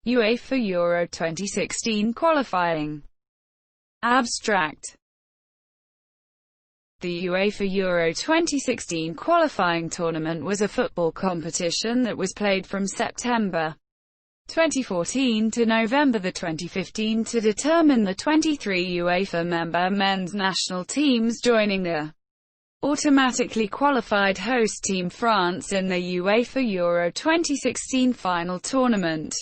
UEFA Euro 2016 qualifying. Abstract. The UEFA Euro 2016 qualifying tournament was a football competition that was played from September 2014 to November 2015 to determine the 23 UEFA member men's national teams joining the automatically qualified host team France in the UEFA Euro 2016 final tournament.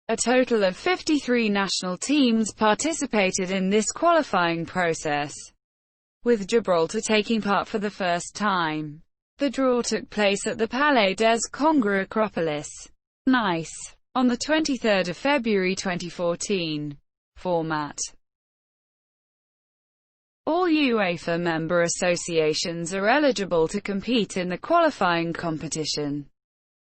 A total of 53 national teams participated in this qualifying process, with Gibraltar taking part for the first time. The draw took place at the Palais des Congrès Acropolis, Nice, on 23 February 2014. Format. All UEFA member associations are eligible to compete in the qualifying competition,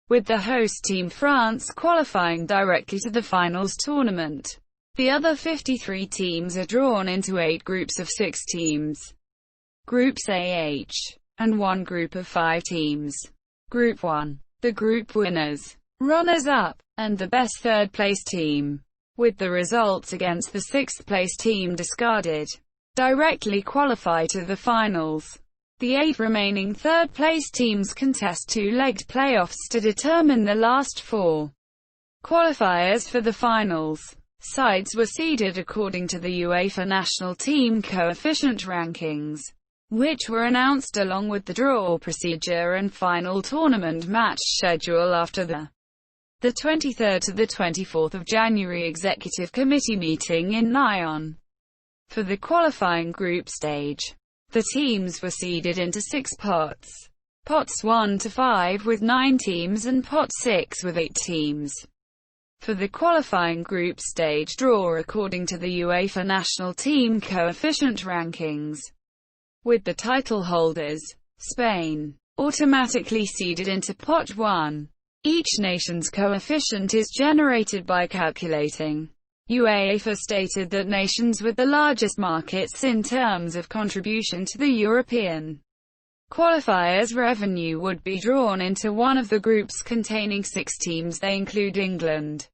with the host team France qualifying directly to the finals tournament. The other 53 teams are drawn into 8 groups of 6 teams. Groups A-H, and 1 group of 5 teams. Group 1. The group winners, runners-up, and the best third-place team, with the results against the 6th-place team discarded, directly qualify to the finals. The 8 remaining third-place teams contest 2-legged playoffs to determine the last 4 qualifiers for the finals. Sides were seeded according to the UEFA national team coefficient rankings, which were announced along with the draw procedure and final tournament match schedule after the 23rd to the 24th of January Executive Committee meeting in Nyon. For the qualifying group stage, the teams were seeded into 6 pots. Pots 1 to 5 with 9 teams and pot 6 with 8 teams. For the qualifying group stage draw according to the UEFA national team coefficient rankings, with the title holders, Spain, automatically seeded into pot 1. Each nation's coefficient is generated by calculating. UEFA stated that nations with the largest markets in terms of contribution to the European qualifiers revenue would be drawn into one of the groups containing 6 teams. They include England,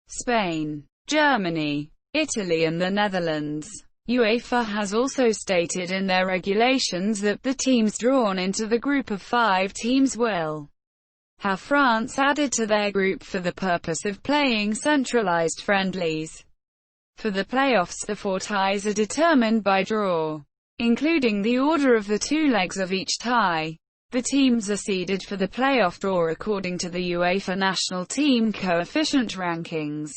Spain, Germany, Italy and the Netherlands. UEFA has also stated in their regulations that the teams drawn into the group of 5 teams will have France added to their group for the purpose of playing centralized friendlies. For the playoffs, the 4 ties are determined by draw, including the order of the 2 legs of each tie. The teams are seeded for the playoff draw according to the UEFA national team coefficient rankings,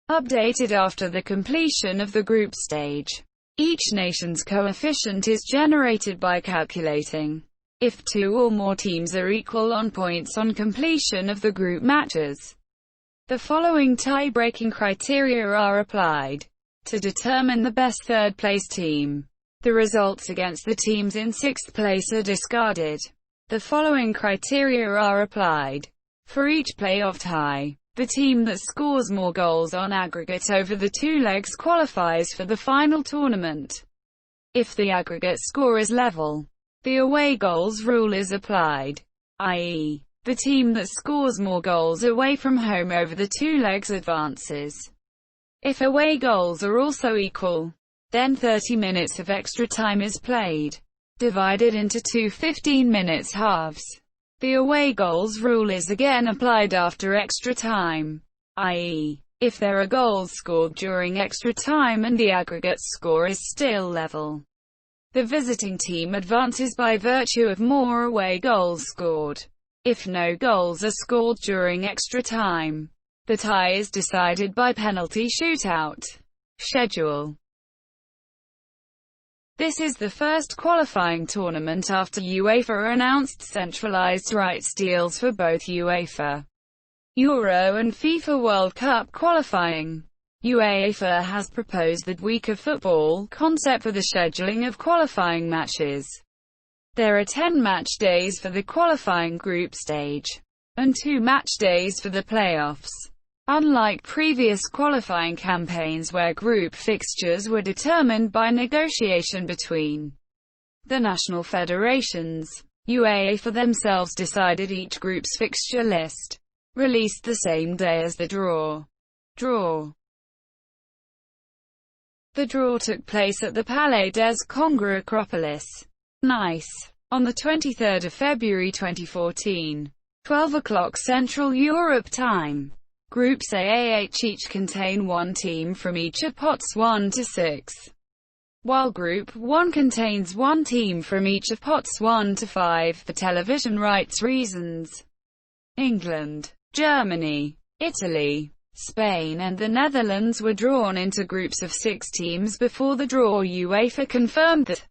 updated after the completion of the group stage. Each nation's coefficient is generated by calculating if 2 or more teams are equal on points on completion of the group matches. The following tie-breaking criteria are applied to determine the best third-place team. The results against the teams in 6th place are discarded. The following criteria are applied for each playoff tie. The team that scores more goals on aggregate over the 2 legs qualifies for the final tournament. If the aggregate score is level, the away goals rule is applied, i.e., the team that scores more goals away from home over the 2 legs advances. If away goals are also equal, then 30 minutes of extra time is played, divided into 2 15-minute halves. The away goals rule is again applied after extra time, i.e., if there are goals scored during extra time and the aggregate score is still level, the visiting team advances by virtue of more away goals scored. If no goals are scored during extra time, the tie is decided by penalty shootout. Schedule. This is the first qualifying tournament after UEFA announced centralized rights deals for both UEFA Euro and FIFA World Cup qualifying. UEFA has proposed the week of football concept for the scheduling of qualifying matches. There are 10 match days for the qualifying group stage, and 2 match days for the playoffs. Unlike previous qualifying campaigns where group fixtures were determined by negotiation between the national federations, UEFA themselves decided each group's fixture list, released the same day as the draw. Draw. The draw took place at the Palais des Congrès Acropolis, Nice, on 23 February 2014, 12 o'clock Central Europe time. Groups A each contain one team from each of pots 1 to 6, while Group 1 contains one team from each of pots 1 to 5 for television rights reasons. England, Germany, Italy, Spain and the Netherlands were drawn into groups of 6 teams before the draw. UEFA confirmed that,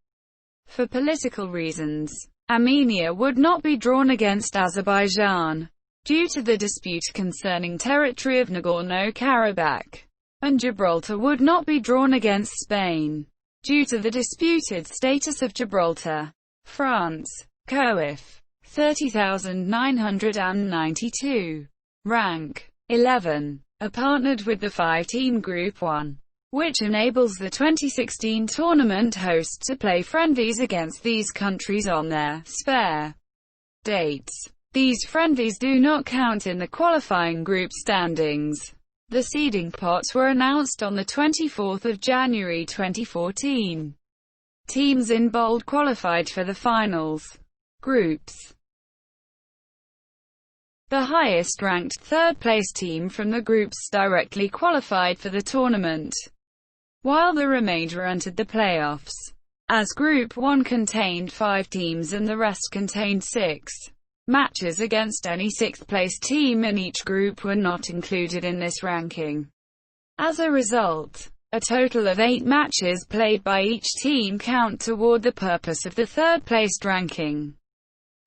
for political reasons, Armenia would not be drawn against Azerbaijan, due to the dispute concerning territory of Nagorno-Karabakh, and Gibraltar would not be drawn against Spain, due to the disputed status of Gibraltar. France, COIF, 30,992. Rank 11. Are partnered with the 5-team Group 1, which enables the 2016 tournament host to play friendlies against these countries on their spare dates. These friendlies do not count in the qualifying group standings. The seeding pots were announced on 24 January 2014. Teams in bold qualified for the finals. Groups. The highest-ranked third-place team from the groups directly qualified for the tournament, while the remainder entered the playoffs. As Group 1 contained 5 teams and the rest contained 6, matches against any 6th-place team in each group were not included in this ranking. As a result, a total of 8 matches played by each team count toward the purpose of the third-placed ranking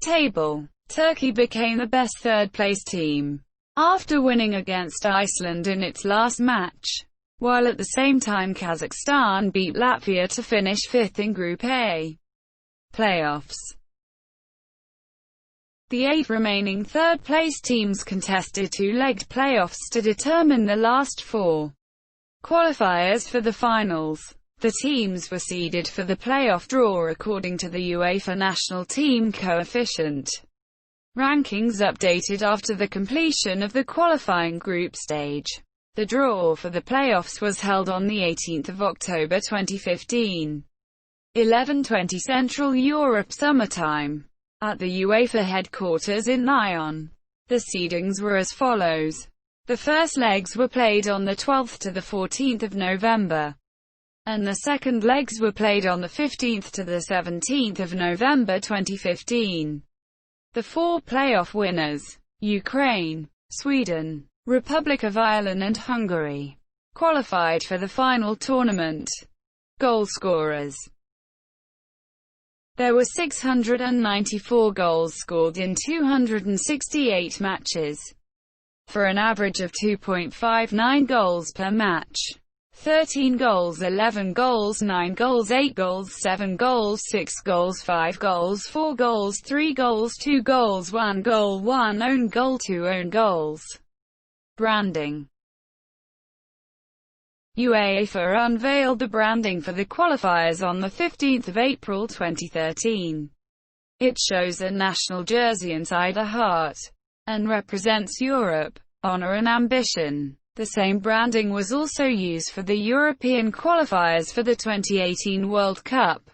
table. Turkey became the best third-place team, after winning against Iceland in its last match, while at the same time Kazakhstan beat Latvia to finish 5th in Group A. Playoffs. The 8 remaining third-place teams contested 2-legged playoffs to determine the last 4 qualifiers for the finals. The teams were seeded for the playoff draw according to the UEFA national team coefficient rankings updated after the completion of the qualifying group stage. The draw for the playoffs was held on 18 October 2015, 11:20 Central Europe summertime, at the UEFA headquarters in Lyon. The seedings were as follows. The first legs were played on the 12th to the 14th of November, and the second legs were played on the 15th to the 17th of November 2015. The 4 playoff winners, Ukraine, Sweden, Republic of Ireland and Hungary, qualified for the final tournament. Goalscorers. There were 694 goals scored in 268 matches, for an average of 2.59 goals per match. 13 goals, 11 goals, 9 goals, 8 goals, 7 goals, 6 goals, 5 goals, 4 goals, 3 goals, 2 goals, 1 goal, 1 own goal, 2 own goals. Branding. UEFA unveiled the branding for the qualifiers on 15 April 2013. It shows a national jersey inside a heart, and represents Europe, honor and ambition. The same branding was also used for the European qualifiers for the 2018 World Cup.